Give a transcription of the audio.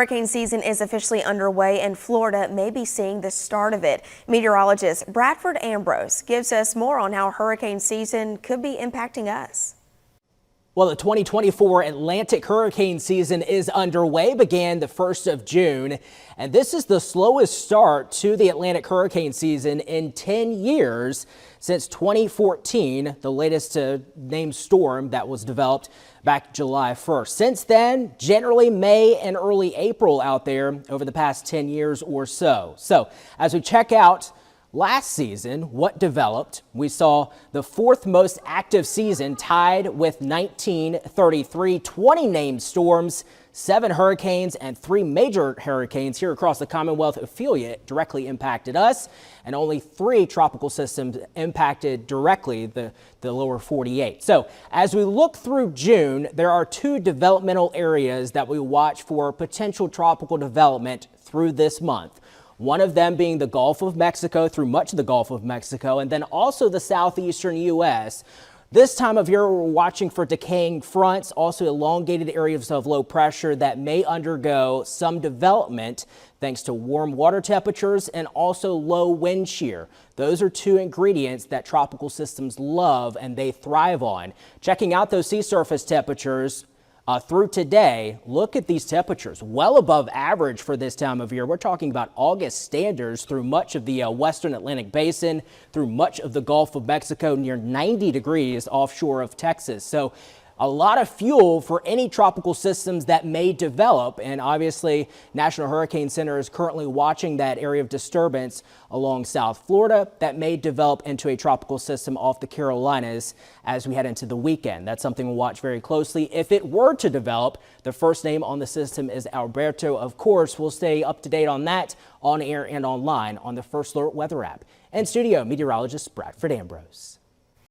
Hurricane season is officially underway and Florida may be seeing the start of it. Meteorologist Bradford Ambrose gives us more on how hurricane season could be impacting us. Well, the 2024 Atlantic hurricane season is underway, began the 1st of June, and this is the slowest start to the Atlantic hurricane season in 10 years since 2014, the latest named storm that was developed back July 1st. Since then, generally May and early April out there over the past 10 years or so. So as we check out last season, what developed, we saw the fourth most active season tied with 1933, 20 named storms, 7 hurricanes and 3 major hurricanes here across the Commonwealth affiliate directly impacted us, and only 3 tropical systems impacted directly the lower 48. So as we look through June, there are 2 developmental areas that we watch for potential tropical development through this month. One of them being the Gulf of Mexico, through much of the Gulf of Mexico, and then also the southeastern U.S. This time of year, we're watching for decaying fronts, also elongated areas of low pressure that may undergo some development thanks to warm water temperatures and also low wind shear. Those are 2 ingredients that tropical systems love and they thrive on. Checking out those sea surface temperatures through today, look at these temperatures well above average for this time of year. We're talking about August standards through much of the western Atlantic basin, through much of the Gulf of Mexico, near 90 degrees offshore of Texas. So a lot of fuel for any tropical systems that may develop, and obviously National Hurricane Center is currently watching that area of disturbance along South Florida that may develop into a tropical system off the Carolinas as we head into the weekend. That's something we'll watch very closely. If it were to develop, the first name on the system is Alberto. Of course, we'll stay up to date on that on air and online on the First Alert weather app. And studio meteorologist Bradford Ambrose.